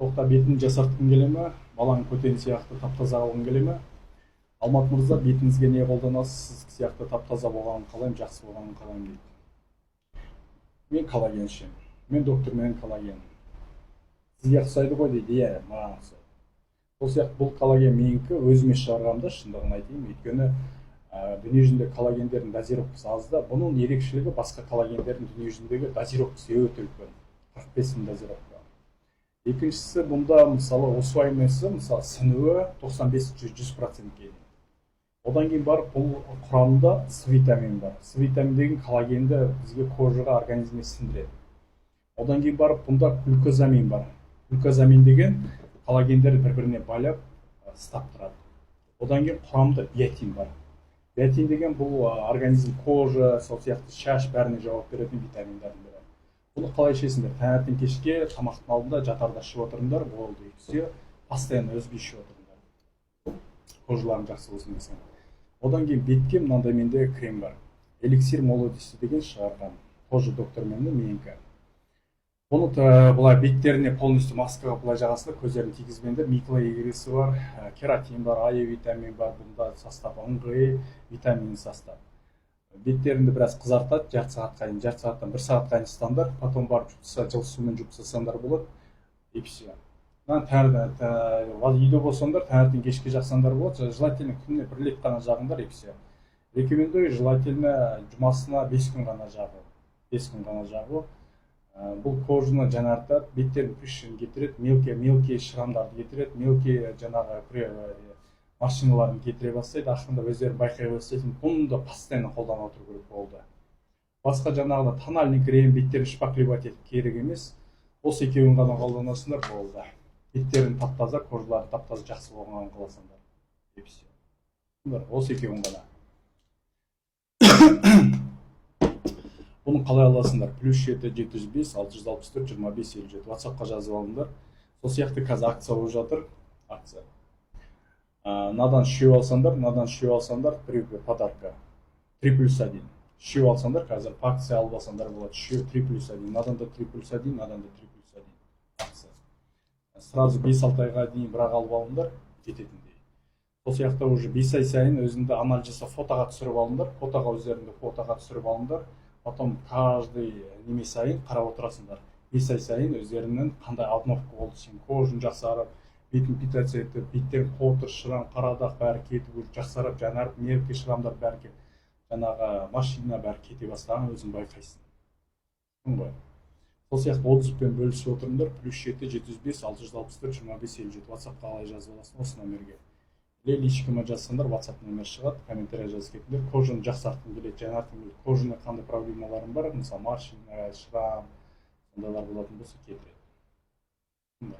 тоқта бетін жасартқың келе ме, балаң көтен сияқты таптаза қылғың келе ме? Алмат мырза, бетіңізге не қолданасыз? Сіз сияқты таптаза болғанын қалаймын, жақсы болғанын қалаймын дейді. Мен коллаген ішемін. Мен доктормен коллаген. Сізге ұқсайды ғой дейді. Иә, маған ұқсайды. Сол сияқты бұл коллаген менікі, өзіме шығарғанымда шындығын айтайын. Өйткені дүниежүзінде коллагендердің дозировкасы аз да, бұның ерекшелігі басқа коллагендердің дүниежүзіндегі дозировкасы өте үлкен. 45 мың дозировка. Екіншісі, бұнда мысалы усвоимосы, мысалы сіңуі 95-100% келеді. Одан кейін барып бұл құрамында С витамин бар. С витамин деген коллагенді бізге кожаға, организмге сіңдіреді. Одан кейін барып бұнда глюкозамин бар. Глюкозамин деген коллагендерді бір-біріне байлап ұстап тұрады. Одан кейін құрамында биотин бар. Биотин деген бұл организм, кожа, сол сияқты шаш бәріне жауап беретін витаминдардың бірі. Бұны қалай ішесіңдер? Таңертең кешке тамақтың алдында жатарда ішіп отырыңдар, болды. Все, постоянно үзбей ішіп отырыңдар. Кожаларың жақсы болсын десең. Одан кейін бетке мынандай менде крем бар. Эликсир молодости деген шығарған. Тоже докторменің менікі. Бұны бұлай беттеріне полностью маскаға бұлай жағасында көздерін тигізбеңдер. Микроэгресі бар, кератин бар, А витамин бар, бұнда состав ыңғай, витамин состав. Беттеріңді біраз қызартады, жарты сағатқа дейін, жарты сағаттан бір сағатқа дейін ұстаңдар, потом барып жуса, жылы сумен жуып тастасаңдар болады, и все. Үйде болсаңдар, таңертең кешке жақсаңдар болады, желательно күніне 1 рет қана жағыңдар, и все. Рекомендую желательно жұмасына 5 күн ғана жағу. 5 күн ғана жағу. Бұл кожаны жаңартады, беттердің пүшін кетіреді, мелкий шрамдарды кетіреді, мелкий жаңағы машиналарын кетіре бастайды, ақырында өздері байқай бастайды. Бұны да постоянно қолданып отыру керек болды. Басқа жаңағыда тональный крем, беттерін шпаклевать етіп керек емес. Осы екеуін ғана қолданасыңдар болды. Беттерін таптаза, кожалары таптаза жақсы болғанын қаласаңдар. Деп все. Осы екеуін ғана. Бұны қалай аласыңдар? +7 705 664 25 57 WhatsApp-қа жазып алыңдар. Сол сияқты қазір акция болып жатыр. Акция. Надан үшеу алсаңдар, подарка 3+1. Үшеу алсаңдар, қазір акция алып алсаңдар болады. Үшеу 3+1. Наданда 3+1, наданда 3+1. Акция. Сразу 5-6 айға дейін бірақ алып алыңдар, кететіндей. Сол сияқты уже 5 ай сайын өзіңді анализ жасап фотоға түсіріп алыңдар, өздеріңді фотоға түсіріп алыңдар. Потом каждый неме сайын қарап отырасыңдар. 5 ай сайын өздеріңнің қандай обновка болды, сен кожың жақсарып, бетін питаться етіп, беттен қотыр, шырам, қарадақ бәрі кетіп, жақсарып, жанарып, мерке шырамдар бәрі кетіп, жаңағы машина бәрі кете бастаған өзің байқайсың. Сол сияқты отзывпен бөлісіп отырыңдар, +7 705 664 25 57 WhatsApp-қа қалай жазып аласың осы номерге. Личкама жазсаңдар, WhatsApp номер шығады, комментарий жазып кетіңдер. Кожаны жақсартқың келеді, жаңартқың келеді, кожаны қандай проблемаларың бар, мысалы машина, шрам, сондайлар болатын болса кетіреді.